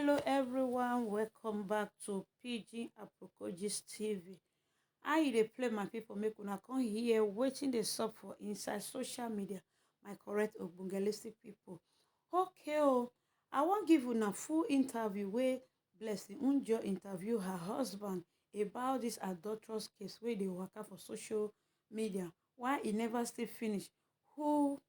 Hello everyone, welcome back to PG Apokojis TV. How you dey play my people, make una come here waiting the sub for inside social media, my correct ogbongelistic people. Okay, I wan give una full interview where Blessing Njoh interview her husband about this adulterous case where they waka for social media. Why he never still finish? How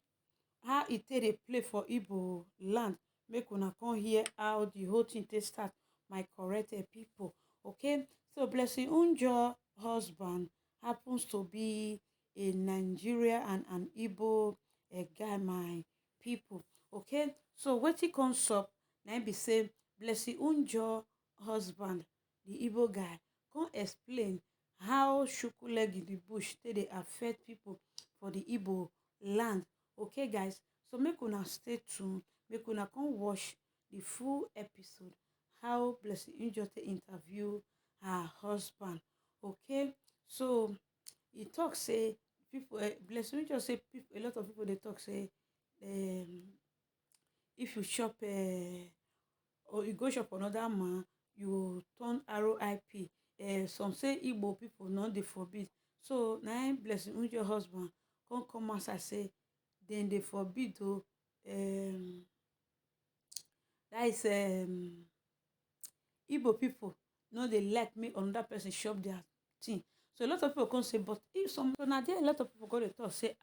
e take dey play for Igbo land? Make una come hear how the whole thing take start, my correct people. Okay, so Blessing Njoh husband happens to be a Nigeria and an Igbo guy, my people. Okay, so wetin come sup na be say Blessing Njoh husband, the Igbo guy, come explain how shukuleg in the bush take dey affect people for the Igbo land. Okay guys, so make una stay tuned, make una come watch the full episode how Blessing Njoh take interview her husband. Okay, so he talk say people, Blessing Njoh say people, a lot of people they talk say if you shop or you go shop another man, you turn RIP. Some say Igbo people not they forbid. So now Blessing Njoh husband come outside say then they forbid to that is Igbo people no they like me another person shop their thing. So a lot of people come say, but if some so now there a lot of people go to talk say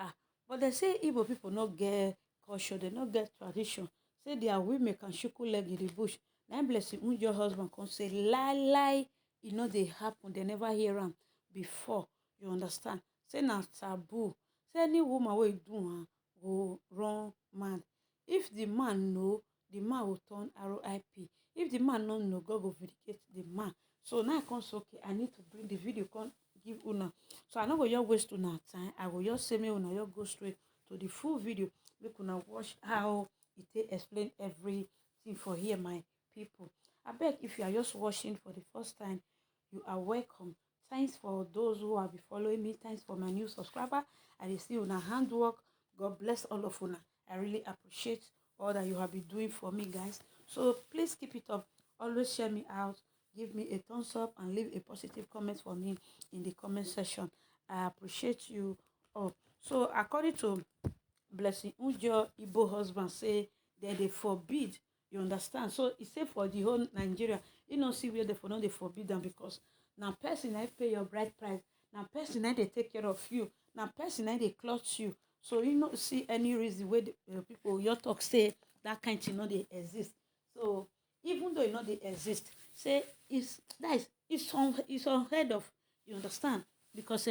but they say Igbo people not get culture, they not get tradition. Say their women can shuku leg in the bush. Now Blessing Njoh husband come say lie, you know they happen, they never hear them before. You understand? Say na taboo. Say any woman will do go run mad. If the man know, the man will turn RIP. If the man no know, God will vindicate the man. So now I come say, okay, I need to bring the video, come give una. So I no go just waste una time. I will just say me una just go straight to the full video. Make una watch how it explain everything for here, my people. I beg if you are just watching for the first time, you are welcome. Thanks for those who have been following me. Thanks for my new subscriber. I see una handwork. God bless all of una. I really appreciate all that you have been doing for me, guys. So please keep it up. Always share me out. Give me a thumbs up and leave a positive comment for me in the comment section. I appreciate you all. So according to Blessing Njoh, Igbo husband say that they forbid. You understand? So he say for the whole Nigeria, you don't see where they forbid them because now person I pay your bride price. Now person I they take care of you. Now person I they clothe you. So you don't see any reason where the, people your talk say that kind of they exist. So even though you know they exist, say it's unheard of. You understand? Because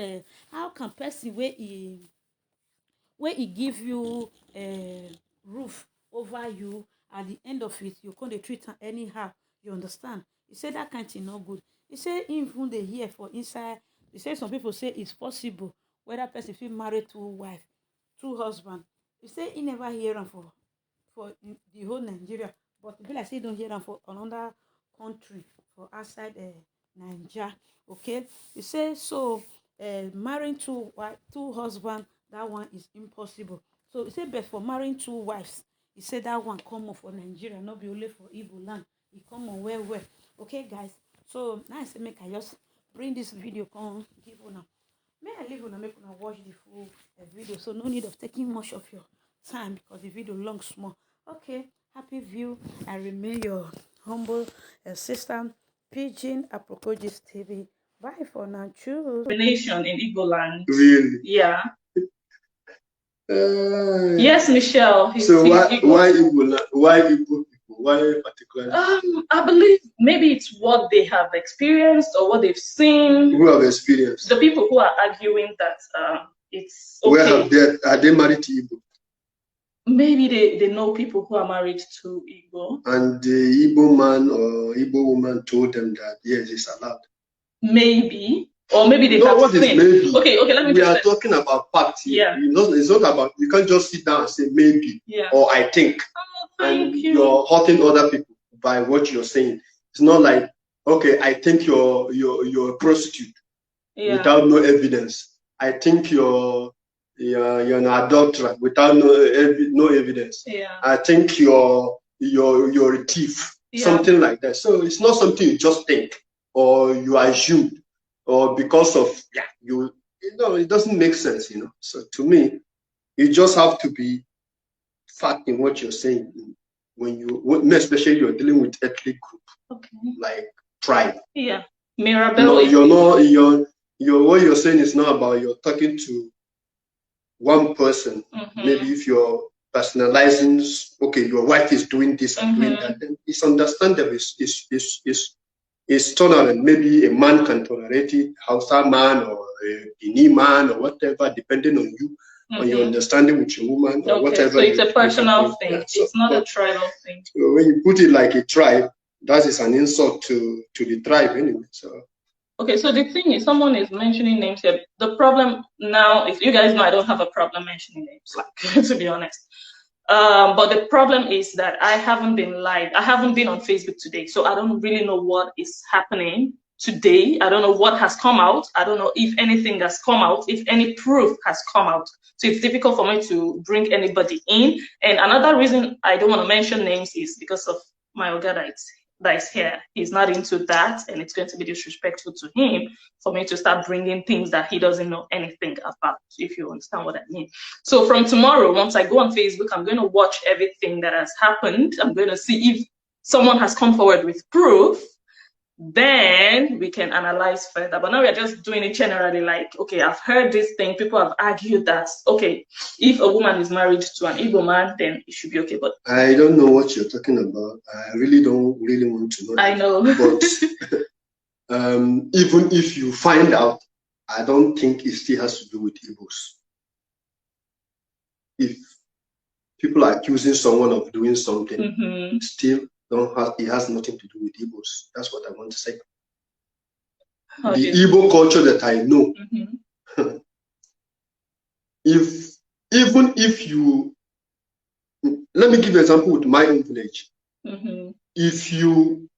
how can person where he give you a roof over you, at the end of it you can't treat her anyhow? You understand? He said that kind of not good. He said even they hear for inside. He said some people say it's possible whether person feel married to wife, two husband. He say he never hear them for the whole Nigeria, but people like say don't hear them for another country for outside Nigeria. Okay, he say so marrying two husband, that one is impossible. So he said but for marrying two wives, he said that one common for Nigeria, not be only for Igbo land. It common well. Okay guys, so now I say make I just bring this video come give una. May I leave una make una watch the full video, so no need of taking much of your time because the video long small. Okay, happy view. I remain your humble assistant, Pigeon Apokojis TV. Bye for now. Choose. Nation in Igbo land. Really? Yeah. Yes, Michelle. So why Igbo? Why Igbo people? Why particularly? I believe maybe it's what they have experienced or what they've seen. Who have experienced? The people who are arguing that it's okay. Where are they married to Igbo? Maybe they know people who are married to Igbo. And the Igbo man or Igbo woman told them that yes, it's allowed. Maybe. Or maybe they have seen. Maybe? Okay, let me We are talking about facts here. Yeah. It's not about, you can't just sit down and say maybe or I think. Thank you. You're hurting other people by what you're saying. It's not like, okay, I think you're a prostitute without no evidence. I think you're an adulterer without no evidence. Yeah. I think you're a thief something like that. So it's not something you just think or you assume or because of it doesn't make sense, So to me, you just have to be fact in what you're saying when especially you're dealing with ethnic group, like tribe. Yeah. No, what you're saying is not about you're talking to one person. Maybe if you're personalizing, okay, your wife is doing this and doing that, then it's understandable. It's tolerant. Maybe a man can tolerate it, Hausa man or a Guinea man or whatever, depending on you, on your understanding with your woman or whatever. So it's a personal thing. Yeah, it's not a tribal thing. So when you put it like a tribe, that is an insult to the tribe anyway. So. Okay, so the thing is, someone is mentioning names here. The problem now is, you guys know I don't have a problem mentioning names, like, to be honest. But the problem is that I haven't been live. I haven't been on Facebook today, so I don't really know what is happening today. I don't know what has come out. I don't know if anything has come out, if any proof has come out. So it's difficult for me to bring anybody in. And another reason I don't want to mention names is because of my Oga that is here. He's not into that, and it's going to be disrespectful to him for me to start bringing things that he doesn't know anything about, if you understand what I mean. So from tomorrow, once I go on Facebook, I'm going to watch everything that has happened. I'm going to see if someone has come forward with proof. Then we can analyze further. But now we're just doing it generally, like, okay, I've heard this thing. People have argued that, okay, if a woman is married to an Igbo man, then it should be okay. But I don't know what you're talking about. I really don't want to know. I know. But even if you find out, I don't think it still has to do with Igbos. If people are accusing someone of doing something, still it has nothing to do with Igbos. That's what I want to say. The Igbo culture that I know, even if you, let me give you an example with my own village. If you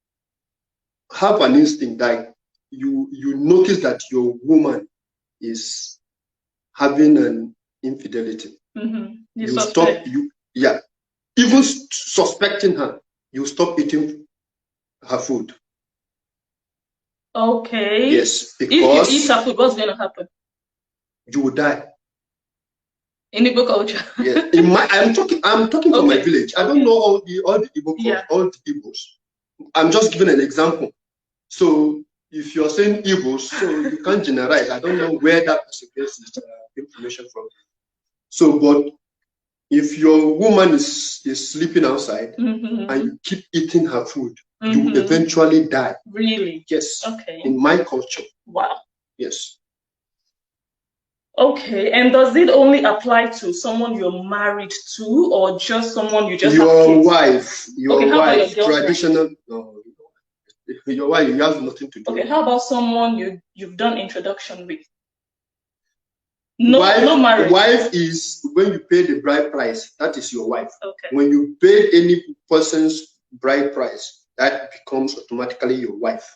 have an instinct that you notice that your woman is having an infidelity, you stop. Even suspecting her, you stop eating her food. Okay. Yes, because if you eat her food, what's going to happen? You will die. In Igbo culture. Yes. I'm talking for my village. I don't know all the Igbo culture, all the Igbos. I'm just giving an example. So if you're saying Igbos, so you can't generalize. I don't know where that person gets this information from. So, but if your woman is sleeping outside and you keep eating her food, you will eventually die. Really? Yes. Okay. In my culture. Wow. Yes. Okay. And does it only apply to someone you're married to, or just someone you just your have kids? wife? Your okay, wife. Your traditional. No. Your wife. You have nothing to do. Okay. How about someone you've done introduction with? No, no marriage. Wife is when you pay the bride price. That is your wife. Okay. When you pay any person's bride price, that becomes automatically your wife.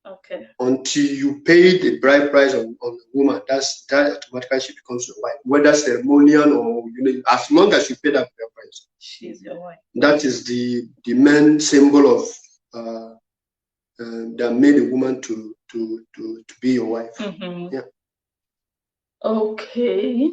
Okay. Until you pay the bride price on a woman, that automatically she becomes your wife. Whether ceremonial or as long as you pay that bride price, she's your wife. That is the main symbol of that made a woman to be your wife. Yeah. Okay.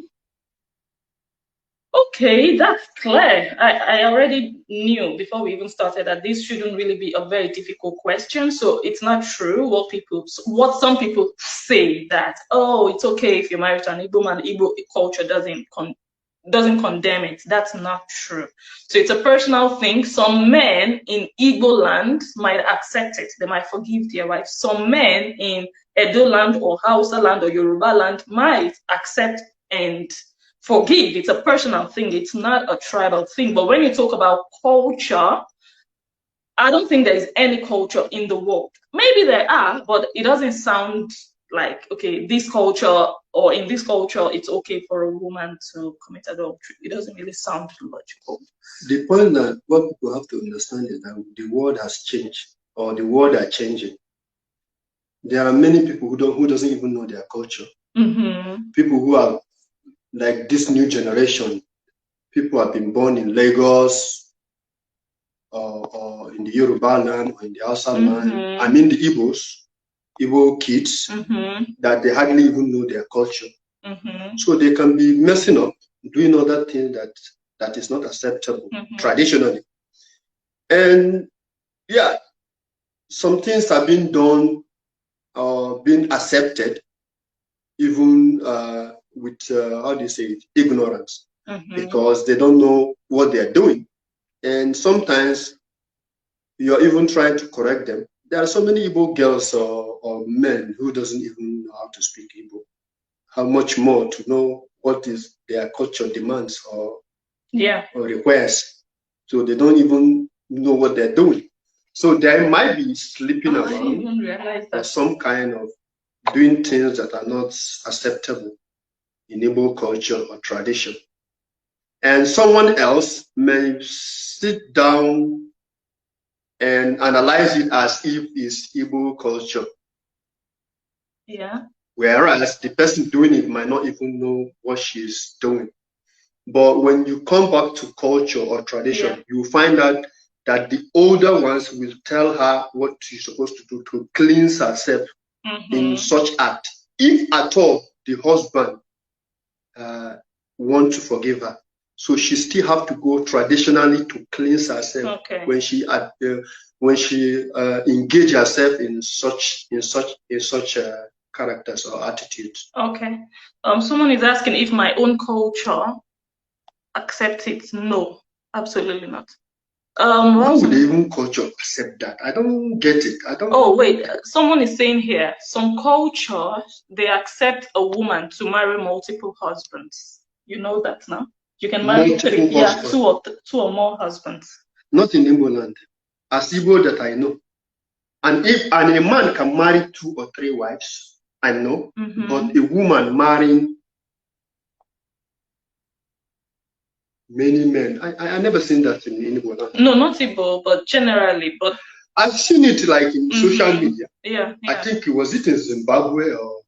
Okay, that's clear. I already knew before we even started that this shouldn't really be a very difficult question. So it's not true what some people say that, oh, it's okay if you're married to an Igbo man, Igbo culture doesn't condemn it. That's not true. So it's a personal thing. Some men in Igbo land might accept it. They might forgive their wife. Some men in Edo land or Hausa land or Yoruba land might accept and forgive. It's a personal thing. It's not a tribal thing. But when you talk about culture, I don't think there is any culture in the world. Maybe there are, but it doesn't sound like, okay, this culture or in this culture, it's okay for a woman to commit adultery. It doesn't really sound logical. The point that what people have to understand is that the world has changed, or the world are changing. There are many people who doesn't even know their culture. People who are like this new generation. People have been born in Lagos, or in the Yoruba land or in the Hausa land. I mean the Igbo kids, that they hardly even know their culture. So they can be messing up, doing other things that is not acceptable traditionally. And yeah, some things have been done or been accepted, even with how do you say it, ignorance, because they don't know what they are doing. And sometimes you're even trying to correct them. There are so many Igbo girls or men who doesn't even know how to speak Igbo. How much more to know what is their culture demands or requires. So they don't even know what they're doing. So they might be sleeping around or some kind of doing things that are not acceptable in Igbo culture or tradition. And someone else may sit down and analyze it as if it's Igbo culture. Yeah. Whereas the person doing it might not even know what she's doing. But when you come back to culture or tradition, you find out that the older ones will tell her what she's supposed to do to cleanse herself in such act. If at all the husband want to forgive her, so she still have to go traditionally to cleanse herself when she engage herself in such characters or attitudes. Okay. Someone is asking if my own culture accepts it. No, absolutely not. How would even culture accept that? I don't get it. I don't. Oh wait, someone is saying here some cultures they accept a woman to marry multiple husbands. You know that now. You can marry two or more husbands. Not in Igbo land, as Igbo that I know. And a man can marry 2 or 3 wives, I know, but a woman marrying many men, I never seen that in Igbo land. No, not Igbo, but generally. But I've seen it like in social media. Yeah. I think it was in Zimbabwe or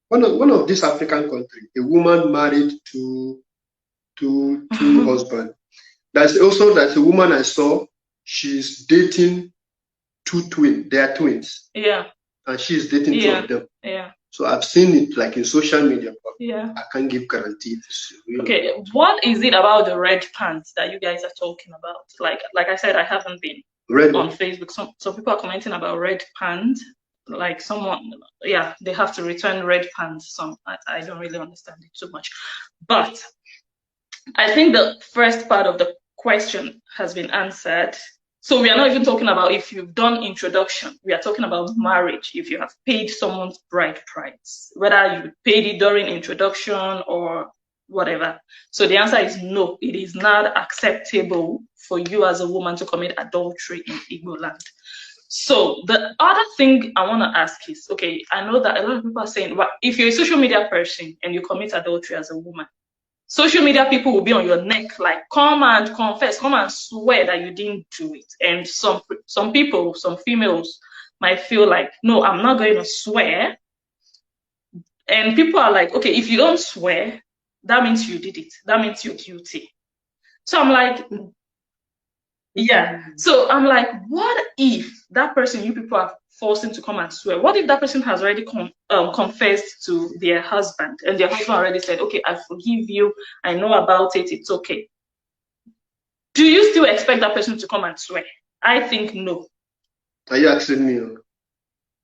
one of these African countries. A woman married two husbands. That's a woman I saw. She's dating 2 twins. They are twins. Yeah. And she's dating 2 of them. Yeah. So I've seen it like in social media, but I can't give guarantee. Okay, what is it about the red pants that you guys are talking about? Like I said, I haven't been on Facebook. Some people are commenting about red pants. Like someone, they have to return red pants. I don't really understand it too much, but I think the first part of the question has been answered. So we are not even talking about if you've done introduction. We are talking about marriage. If you have paid someone's bride price, whether you paid it during introduction or whatever. So the answer is no. It is not acceptable for you as a woman to commit adultery in Igbo land. So the other thing I want to ask is, okay, I know that a lot of people are saying, well, if you're a social media person and you commit adultery as a woman, social media people will be on your neck, like, come and confess, come and swear that you didn't do it. And some people, some females might feel like, no, I'm not going to swear. And people are like, okay, if you don't swear, that means you did it. That means you're guilty. So I'm like, so I'm like, what if that person you people are forcing to come and swear, what if that person has already confessed to their husband and their husband already said, okay, I forgive you, I know about it, it's okay. Do you still expect that person to come and swear? I think no. Are you asking me?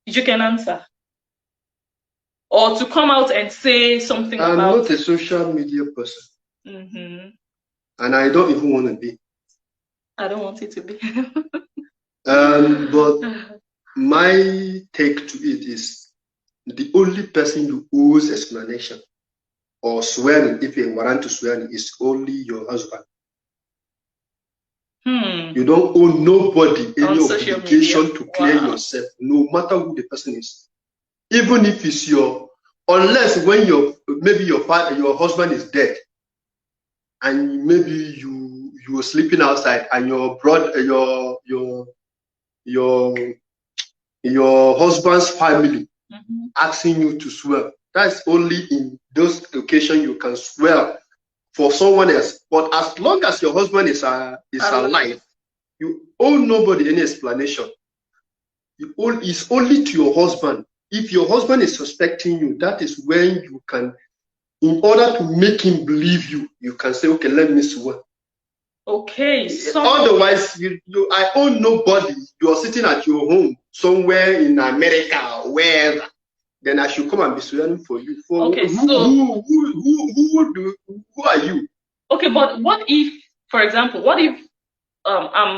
You can answer. Or to come out and say something I'm about not a social media person. And I don't even want to be. I don't want it to be. But my take to it is the only person who owes explanation or swearing, if you warrant to swearing, is only your husband. You don't owe nobody any obligation to clear yourself, no matter who the person is. Even if it's unless when maybe your husband is dead, and maybe you were sleeping outside, and your brother, your husband's family asking you to swear. That's only in those occasions you can swear for someone else. But as long as your husband is alive, You owe nobody any explanation. It's only to your husband. If your husband is suspecting you, that is when you can, in order to make him believe you, you can say, okay, let me swear. Okay. So otherwise, I owe nobody. You are sitting at your home somewhere in America or wherever. Then I should come and be swearing for you. For okay, who are you? Okay, but what if, for example,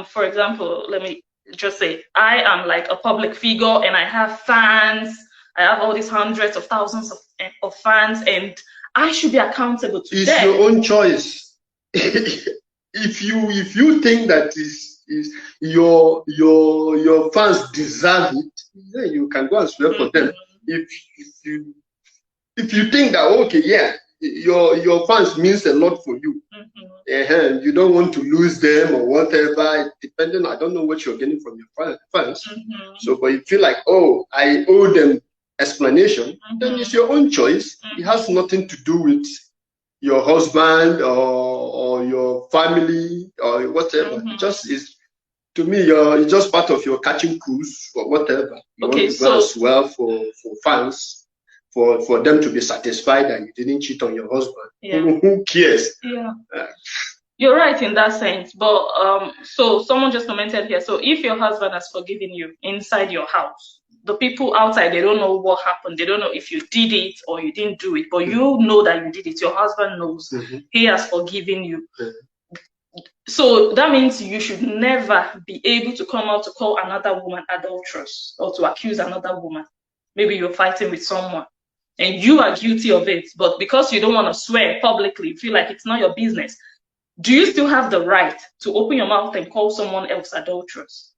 for example, let me just say, I am like a public figure and I have fans. I have all these hundreds of thousands of fans, and I should be accountable to them. It's your own choice. If you think that is your fans deserve it, then you can go and swear for them. If you think that, okay, yeah, your fans means a lot for you, you don't want to lose them or whatever, depending, I don't know what you're getting from your fans. So, but you feel like, oh, I owe them explanation, then it's your own choice. It has nothing to do with your husband or your family or whatever. It just is, to me, it's just part of your catching cruise or whatever. You want to go as well for fans, for them to be satisfied that you didn't cheat on your husband. Who cares? You're right in that sense, but so someone just commented here. So if your husband has forgiven you inside your house, the people outside, they don't know what happened. They don't know if you did it or you didn't do it, but you know that you did it. Your husband knows. He has forgiven you. So that means you should never be able to come out to call another woman adulterous or to accuse another woman. Maybe you're fighting with someone and you are guilty of it, but because you don't want to swear publicly, you feel like it's not your business. Do you still have the right to open your mouth and call someone else adulterous?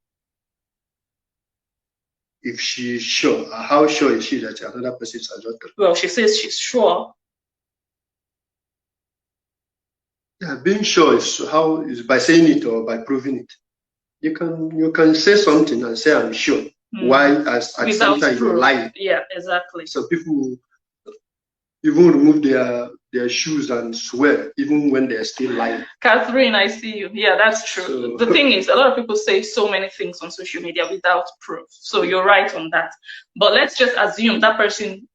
If she's sure, how sure is she that another person is adulterous? Well, she says she's sure. Yeah, being sure is by saying it or by proving it. You can say something and say I'm sure. Why at some time you're lying? Yeah, exactly. So people even remove their shoes and swear even when they're still lying. Catherine, I see you. Yeah, that's true. So, the thing is, a lot of people say so many things on social media without proof. So you're right on that. But let's just assume that person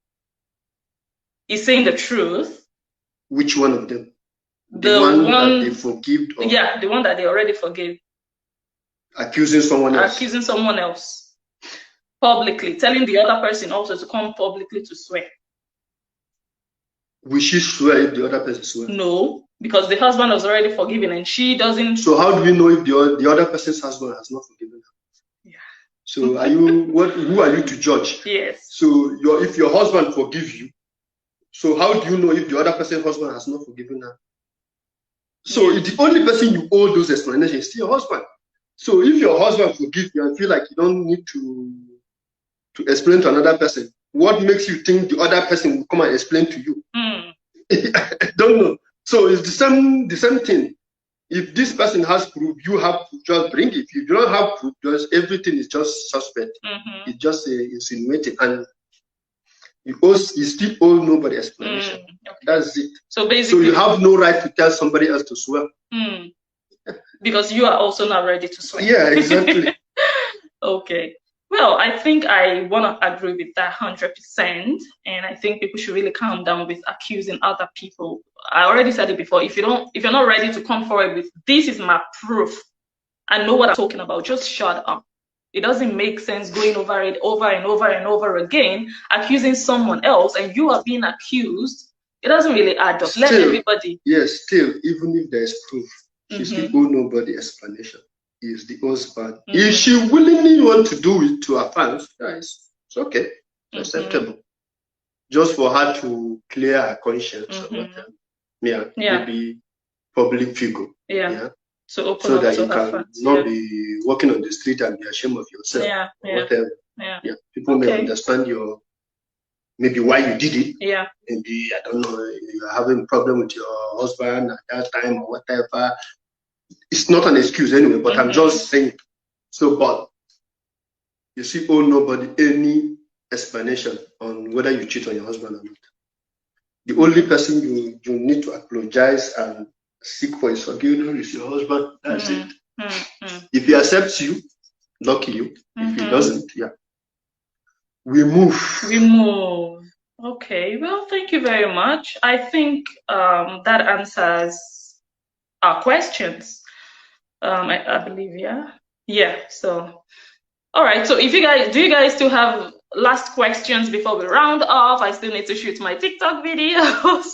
is saying the truth. Which one of them? The one that they forgive? Or yeah, the one that they already forgave. Accusing someone else. Accusing someone else. Publicly. Telling the other person also to come publicly to swear. Will she swear if the other person swears? No, because the husband was already forgiven and she doesn't. So how do we know if the other person's husband has not forgiven her? Yeah. So are you who are you to judge? Yes. So if your husband forgives you, so how do you know if the other person's husband has not forgiven her? So the only person you owe those explanations is your husband. So if your husband forgives you and feel like you don't need to explain to another person, what makes you think the other person will come and explain to you? I don't know. So it's the same thing. If this person has proof, you have to just bring it. If you don't have proof, just everything is just suspect. It's just insinuating, and you still owe nobody explanation. Okay. That's it. So basically, you have no right to tell somebody else to swear. Because you are also not ready to swear. Yeah, exactly. Okay. Well, I think I want to agree with that 100%, and I think people should really calm down with accusing other people. I already said it before. If you're not ready to come forward with this is my proof, I know what I'm talking about, just shut up. It doesn't make sense going over it over and over and over again, accusing someone else, and you are being accused. It doesn't really add up. Let everybody. Yes, still, even if there's proof, she still owe nobody explanation. Is the husband. If she willingly want to do it to her fans, it's okay, acceptable. Just for her to clear her conscience or whatever. Yeah, maybe public figure. Yeah. So that you can not be walking on the street and be ashamed of yourself. Or whatever. Yeah. People may understand maybe why you did it. Yeah. Maybe, I don't know, you're having a problem with your husband at that time or whatever. It's not an excuse anyway, but I'm just saying. So, but you see, owe nobody any explanation on whether you cheat on your husband or not. The only person you need to apologize and seek for his forgiveness is your husband. That's it. If he accepts you, lucky you. If he doesn't, yeah. We move. We move. Okay, well, thank you very much. I think that answers our questions. I believe, yeah. So, all right. So, if do you guys still have last questions before we round off? I still need to shoot my TikTok videos.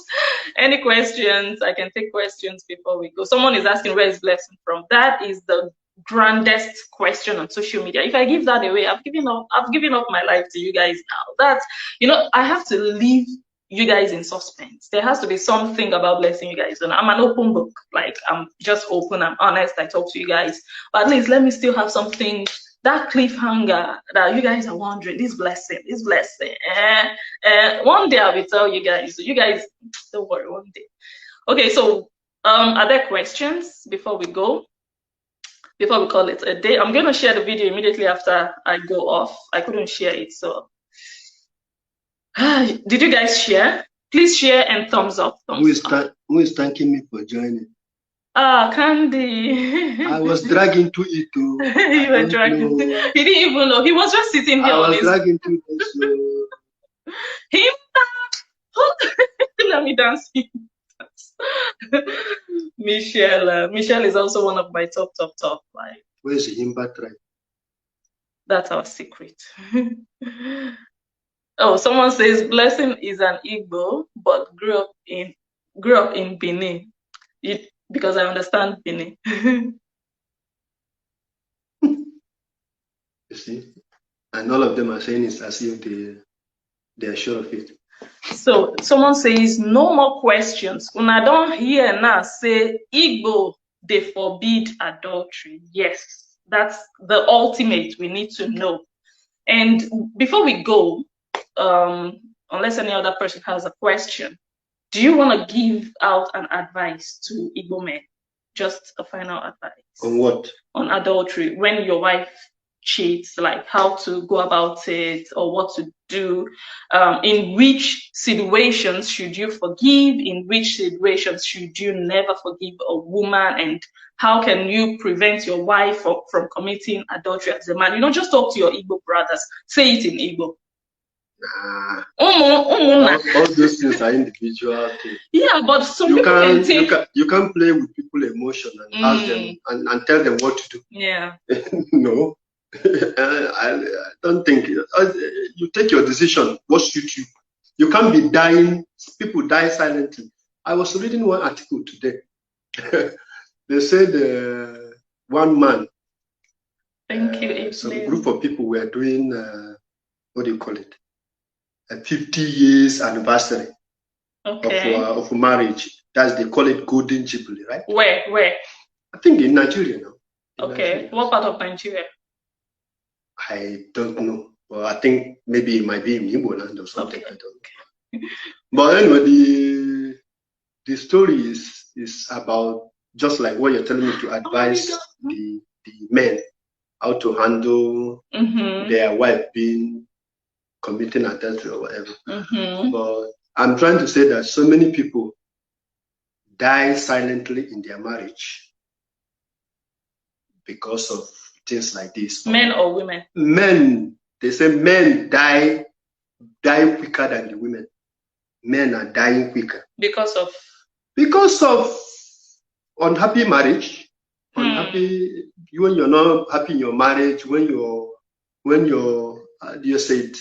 Any questions? I can take questions before we go. Someone is asking, where is blessing from? That is the grandest question on social media. If I give that away, I've given up my life to you guys now. That's, I have to leave you guys in suspense. There has to be something about blessing you guys. And I'm an open book. Like, I'm just open, I'm honest, I talk to you guys. But at least let me still have something, that cliffhanger that you guys are wondering, this blessing. One day I will tell you guys. You guys, don't worry, one day. Okay, so are there questions before we go? Before we call it a day? I'm going to share the video immediately after I go off. I couldn't share it, so. Did you guys share? Please share and thumbs up. Who is thanking me for joining? Candy. I was dragging to it too. You were dragging. Know. He didn't even know. He was just sitting here. I was dragging to it. Him. Let me dance. Michelle is also one of my top. Like. Where's the Himba tribe? That's our secret. Oh, someone says Blessing is an Igbo, but grew up in Benin. Because I understand Benin. You see, and all of them are saying it's as if they are sure of it. So someone says no more questions. When I don't hear now say Igbo, they forbid adultery. Yes, that's the ultimate we need to know. And before we go, unless any other person has a question, do you want to give out an advice to Igbo men? Just a final advice. On what? On adultery. When your wife cheats, like how to go about it or what to do. In which situations should you forgive? In which situations should you never forgive a woman? And how can you prevent your wife from committing adultery as a man? Just talk to your Igbo brothers. Say it in Igbo. All those things are individual things. Yeah, but some you can't play with people's emotion and ask them and tell them what to do. Yeah. No. I don't think you take your decision. What suits you? You can't be dying. People die silently. I was reading one article today. They said one man. Thank you. Some group of people were doing what do you call it? A 50 years anniversary of marriage. They call it Golden Jubilee, right? Where? I think in Nigeria now. Nigeria. What part of Nigeria? I don't know. Well, I think maybe it might be in Igbo land or something. I don't know. But anyway, the story is about just like what you're telling me to advise the men how to handle their wife being committing adultery or whatever. But I'm trying to say that so many people die silently in their marriage because of things like this. Men or women? Men. They say men die quicker than the women. Men are dying quicker. Because of unhappy marriage. Unhappy when you're not happy in your marriage, when you're how do you say it?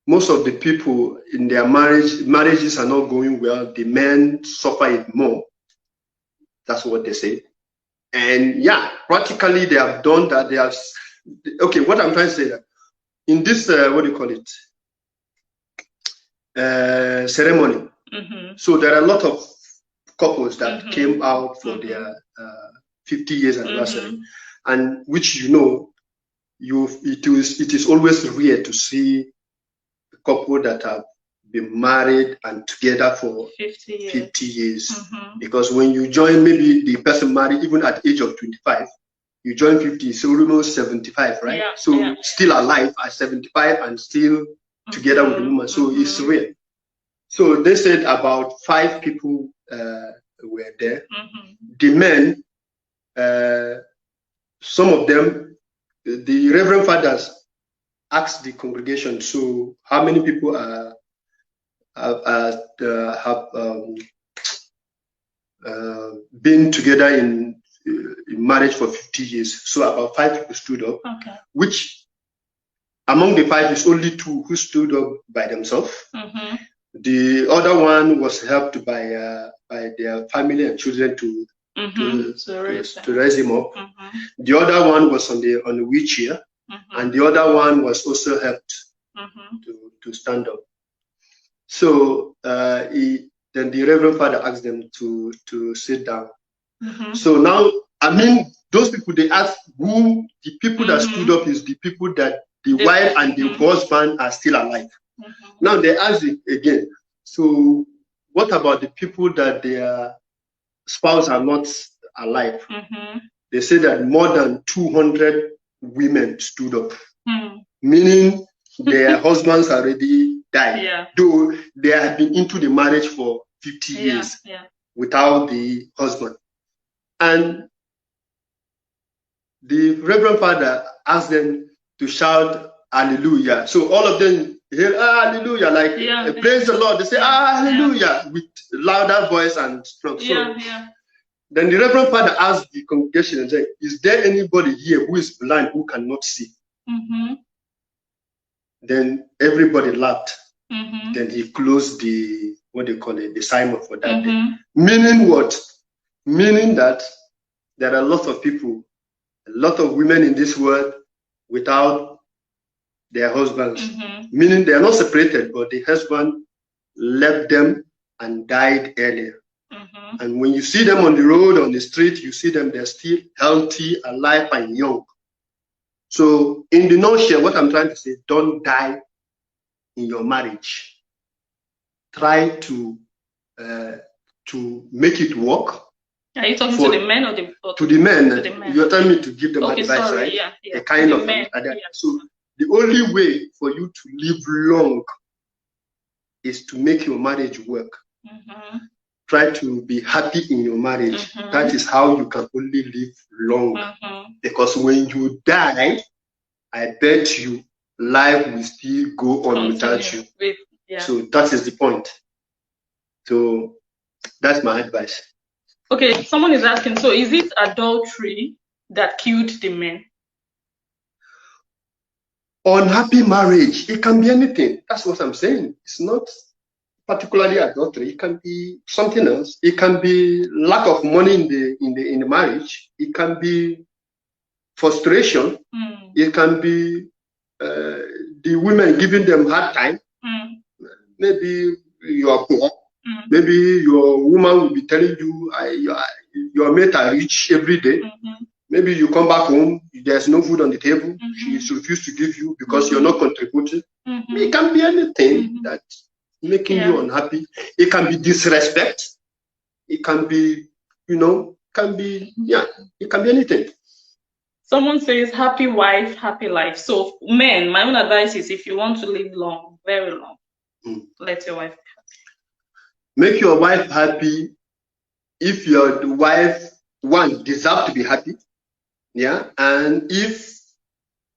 Most of the people in their marriages are not going well. The men suffer it more. That's what they say. And yeah, practically they have done that. They have. Okay, what I'm trying to say that in this what do you call it? Ceremony. So there are a lot of couples that came out for their 50 years anniversary, and which it is always rare to see a couple that have been married and together for 50 years. Because when you join, maybe the person married even at the age of 25, you join 50, so almost 75, right? Yeah, so still alive at 75 and still together with the woman. So it's rare. So they said about 5 people were there. The men, some of them, the Reverend Fathers asked the congregation, so how many people have been together in marriage for 50 years? So about 5 people stood up, which among the 5 is only 2 who stood up by themselves. The other one was helped by their family and children to raise him up. The other one was on the wheelchair, and the other one was also helped to stand up. So then the Reverend Father asked them to sit down. So now, I mean, those people, they asked who the people that stood up is the people that the wife and the husband are still alive. Now they ask it again. So what about the people that their spouse are not alive? They say that more than 200 women stood up, meaning their husbands already died, though they have been into the marriage for 50 years without the husband. And the Reverend Father asked them to shout hallelujah. So all of them hear hallelujah, like praise the Lord. They say hallelujah with louder voice and strong. Then the Reverend Father asked the congregation and said, is there anybody here who is blind, who cannot see? Then everybody laughed. Then he closed the, what they call it, the sermon for that day. Meaning what? Meaning that there are lots of people, a lot of women in this world without their husbands. Meaning they are not separated, but the husband left them and died earlier. And when you see them on the road, on the street, you see them, they're still healthy, alive, and young. So in the nutshell, what I'm trying to say, don't die in your marriage. Try to make it work. Are you talking to the men or to the men? To the men. You're telling me to give them advice, right? A kind of advice. So the only way for you to live long is to make your marriage work. Try to be happy in your marriage. That is how you can only live long. Because when you die, I bet you life will still go on without you. So that is the point. So that's my advice. Okay, someone is asking, so is it adultery that killed the men? Unhappy marriage, it can be anything. That's what I'm saying. It's not particularly adultery. It can be something else. It can be lack of money in the marriage. It can be frustration. It can be the women giving them hard time. Maybe you are poor. Maybe your woman will be telling you your mate are rich every day. Maybe you come back home, there's no food on the table. She's refused to give you because you're not contributing. It can be anything that making you unhappy. It can be disrespect. It can be, it can be anything. Someone says, happy wife, happy life. So men, my own advice is, if you want to live long, very long, let your wife be happy. Make your wife happy. If your wife, one, deserves to be happy, and if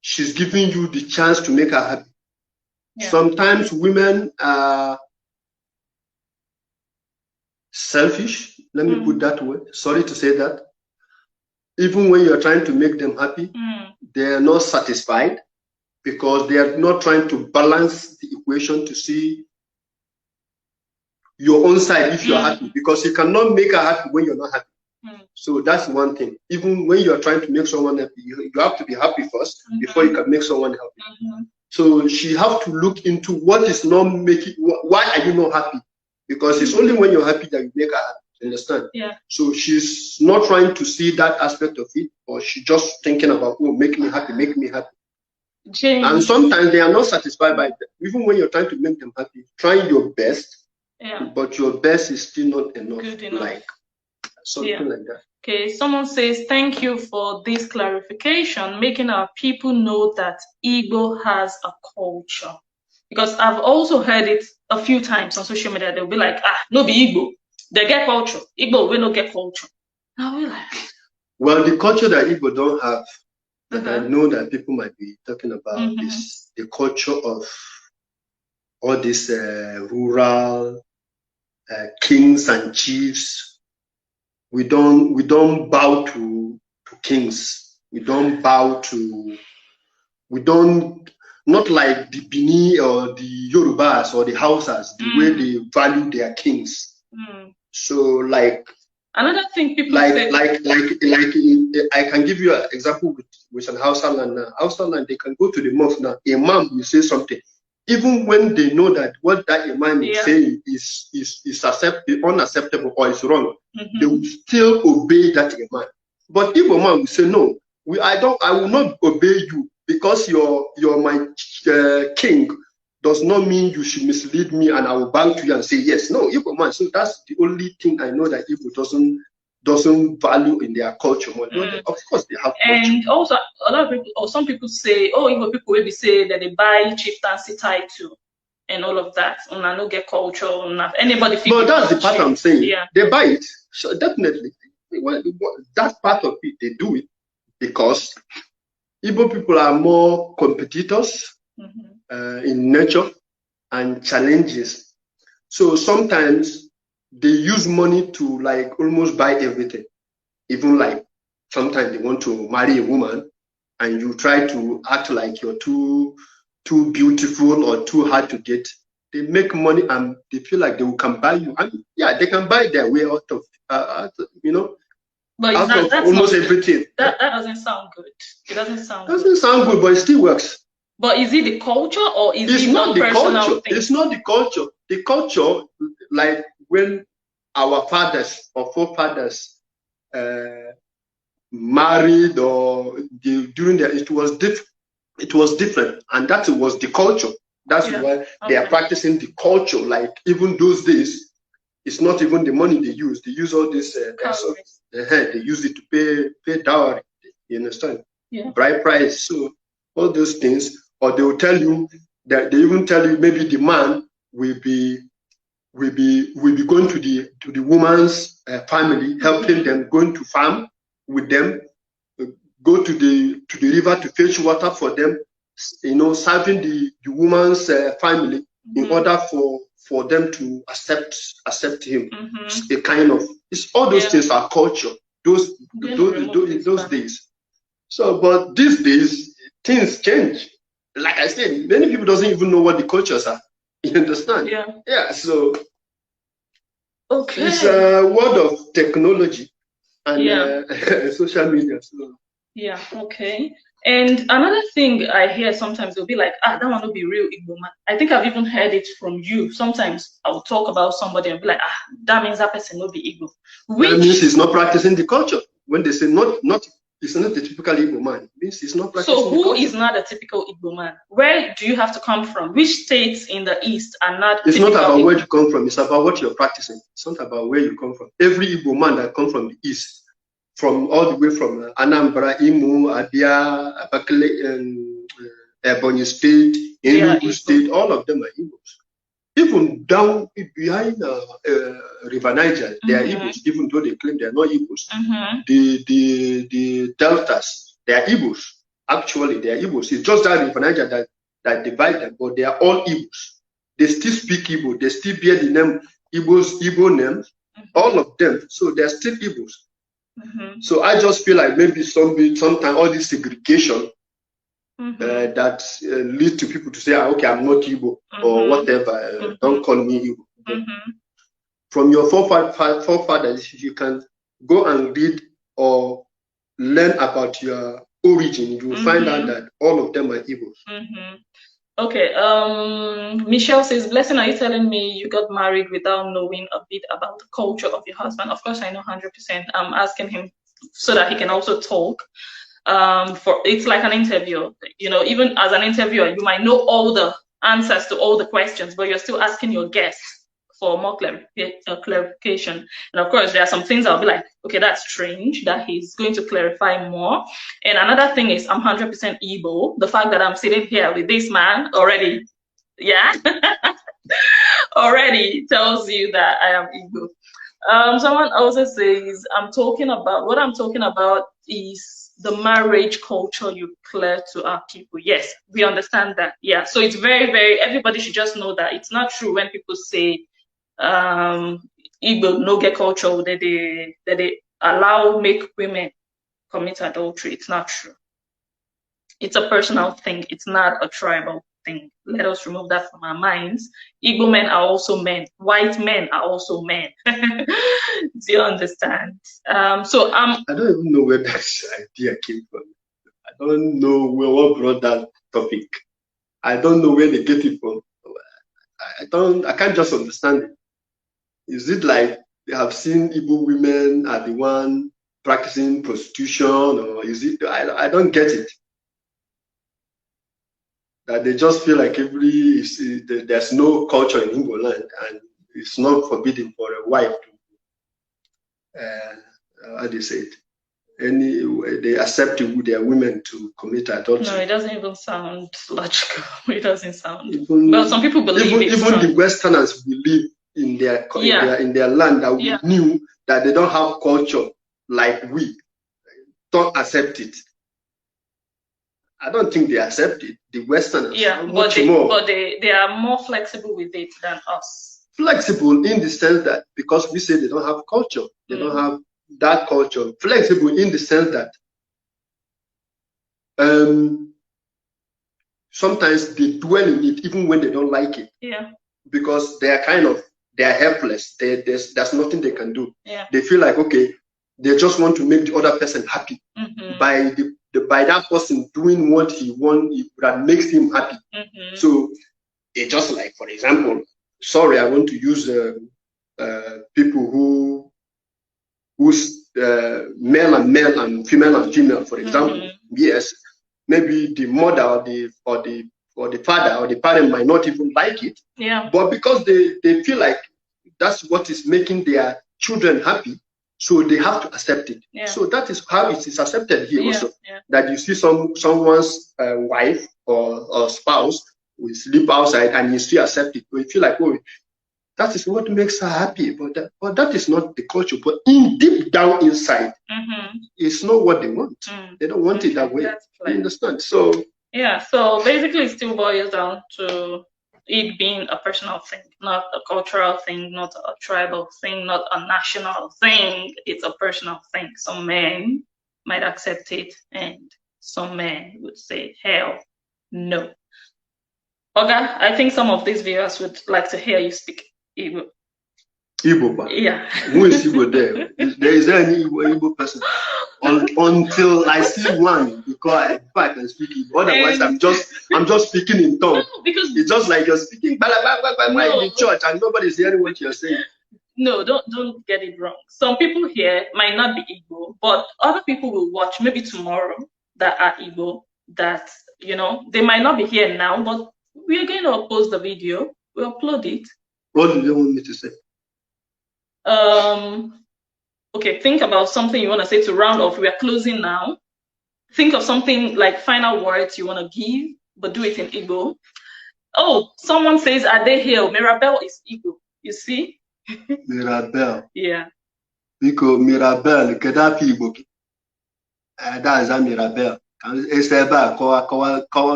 she's giving you the chance to make her happy. Sometimes women are selfish, let me put that way. Sorry to say that. Even when you're trying to make them happy, they are not satisfied because they are not trying to balance the equation to see your own side if you're happy, because you cannot make her happy when you're not happy. So that's one thing. Even when you're trying to make someone happy, you have to be happy first before you can make someone happy. So she have to look into what is not making, why are you not happy? Because it's only when you're happy that you make her happy. Understand? So she's not trying to see that aspect of it, or she's just thinking about, oh, make me happy, make me happy. And sometimes they are not satisfied by that. Even when you're trying to make them happy, trying your best, but your best is still not enough. Good enough. Like something like that. Okay, someone says, thank you for this clarification, making our people know that Igbo has a culture. Because I've also heard it a few times on social media. They'll be like, no be Igbo. They get culture. Igbo will not get culture. Now we're like, Well, the culture that Igbo don't have, that I know that people might be talking about, is the culture of all these rural kings and chiefs. We don't bow to kings. We don't bow to. We don't, not like the Bini or the Yorubas or the Hausas, the way they value their kings. So like another thing people say, I can give you an example with an Hausa land now. Hausa land, they can go to the mosque now. Imam will say something, even when they know that what that imam is saying is unacceptable or is wrong, they will still obey that imam. But if a man will say no, I will not obey you because you're my king, does not mean you should mislead me and I will bow to you and say yes. No, Igbo man. So that's the only thing I know that Igbo doesn't value in their culture. Of course, they have culture. And also, a lot of people, or some people say, oh, Igbo people will be say that they buy chieftaincy title and all of that. And I don't get culture. Anybody. But that's the part I'm saying. Yeah. They buy it. So definitely, that part of it, they do it because Igbo people are more competitors in nature and challenges. So sometimes they use money to like almost buy everything. Even like sometimes they want to marry a woman and you try to act like you're too beautiful or too hard to get. They make money and they feel like they can buy you. And yeah, they can buy their way out of but out of almost everything. That doesn't sound good. It doesn't sound good, but it still works. But is it the culture or is it not the culture? It's not the culture. The culture, like when our fathers or forefathers married or during their, it was different, and that was the culture. That's why they are practicing the culture. Like even those days, it's not even the money they use. They use all this. They use it to pay dowry. You understand? Yeah. Bride price. So all those things. Or they will tell you that they even tell you maybe the man will be going to the woman's family, helping them, going to farm with them, go to the river to fetch water for them, serving the woman's family in order for them to accept him. It's a kind of, it's all those things are culture. Those days. So, but these days things change. Like I said, many people doesn't even know what the cultures are. You understand? Yeah. Yeah. So okay, it's a world of technology and social media. So. Yeah. Okay. And another thing I hear sometimes, they'll be like, that one will be real Igbo man. I think I've even heard it from you. Sometimes I'll talk about somebody and be like, that means that person will be Igbo. That means he's not practicing the culture. When they say it's not the typical Igbo man. It means he's not practicing. So who is not a typical Igbo man? Where do you have to come from? Which states in the East are not? It's not about where you come from. It's about what you're practicing. It's not about where you come from. Every Igbo man that comes from the East, from all the way from Anambra, Imo, Abia, Abakaliki, and Ebonyi State, Enugu State, all of them are Igbos. Even down behind River Niger, they are Igbos, even though they claim they are not Igbos. The deltas, they are Igbos. Actually, they are Igbos. It's just that River Niger that divide them, but they are all Igbos. They still speak Igbo. They still bear the name Igbo names, all of them. So they are still Igbos. So I just feel like maybe sometimes all this segregation that lead to people to say, okay, I'm not Igbo or whatever, don't call me Igbo. From your forefathers, if you can go and read or learn about your origin, you will find out that all of them are Igbos. Okay, Michelle says, Blessing, are you telling me you got married without knowing a bit about the culture of your husband? Of course, I know 100%. I'm asking him so that he can also talk. It's like an interview. Even as an interviewer, you might know all the answers to all the questions, but you're still asking your guests for more clarification. And of course, there are some things I'll be like, okay, that's strange, that he's going to clarify more. And another thing is, I'm 100% Igbo. The fact that I'm sitting here with this man already, already tells you that I am Igbo. Someone also says, what I'm talking about is the marriage culture you clear to our people. Yes, we understand that. Yeah. So it's very, very, everybody should just know that it's not true when people say, Igbo no get culture, that they allow make women commit adultery. It's not true. It's a personal thing. It's not a tribal thing. Let us remove that from our minds. Igbo men are also men. White men are also men. Do you understand? I don't even know where that idea came from. I don't know what brought that topic. I don't know where they get it from. I can't just understand it. Is it like they have seen Igbo women are the one practicing prostitution, or is it? I don't get it. That they just feel like there's no culture in Igbo land, and it's not forbidden for a wife to, how do you say it? They accept their women to commit adultery. No, it doesn't even sound logical. It doesn't sound. Well, some people believe it. Even the Westerners believe in their land that we knew that they don't have culture like we. Don't accept it. I don't think they accept it. The Westerners, but they are more flexible with it than us. Flexible in the sense that because we say they don't have culture, they don't have that culture. Flexible in the sense that sometimes they dwell in it even when they don't like it. Yeah. Because they are helpless. There's nothing they can do. Yeah. They feel like, okay, they just want to make the other person happy by that person doing what he wants that makes him happy. So it's just like, for example, sorry, I want to use people who's male and female, for example. Yes, maybe the mother or the father or the parent might not even like it. Yeah. But because they feel like that's what is making their children happy, so they have to accept it. Yeah. So that is how it is accepted here also. Yeah. That you see someone's wife or spouse will sleep outside and you still accept it. But you feel like, oh, that is what makes her happy. But that is not the culture. But deep down inside, it's not what they want. They don't want it that way. You understand? So yeah. So basically, it still boils down to it being a personal thing, not a cultural thing, not a tribal thing, not a national thing. It's a personal thing. Some men might accept it, and some men would say, hell no. Oga, I think some of these viewers would like to hear you speak Igbo. Igbo? Yeah. Who is Igbo there? Is there any Igbo person? Until I see one, because I can speak Igbo. Otherwise, I'm just speaking in tongue. No, because it's just like you're speaking in the church and nobody's hearing what you're saying. No, don't get it wrong. Some people here might not be Igbo, but other people will watch maybe tomorrow that are Igbo, that, they might not be here now, but we are going to post the video. We'll upload it. What do you want me to say? Okay, think about something you want to say to round off. We are closing now. Think of something like final words you want to give, but do it in Igbo. Oh, someone says, are they here? Mirabelle is Igbo. You see? Mirabelle. Yeah. Because Mirabelle, Kedapi Igbo. That is a Mirabelle. It's about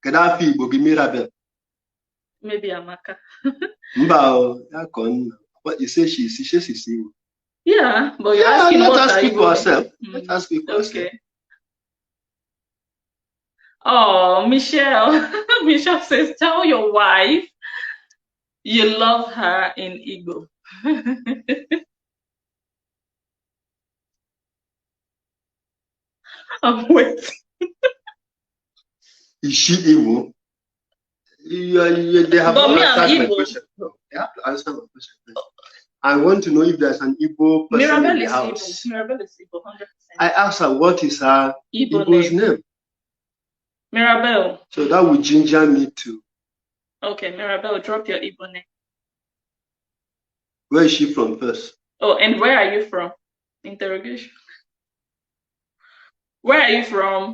Kedapi Igbo, Mirabelle. Maybe Amaka. What you say she's Igbo. Yeah, but you're asking let's what ask people Igbo. ourselves. Let's ask people ourselves. Okay. Oh, Michelle. Michelle says, tell your wife you love her in Igbo. I'm waiting. Is she Igbo? They have not answered my question. No, they have to answer my question. I want to know if there's an Igbo person in the house. Mirabelle is Igbo, 100%. I asked her what is her Igbo's name. Mirabelle. So that would ginger me too. Okay, Mirabelle, drop your Igbo name. Where is she from first? Oh, and where are you from? Interrogation. Where are you from?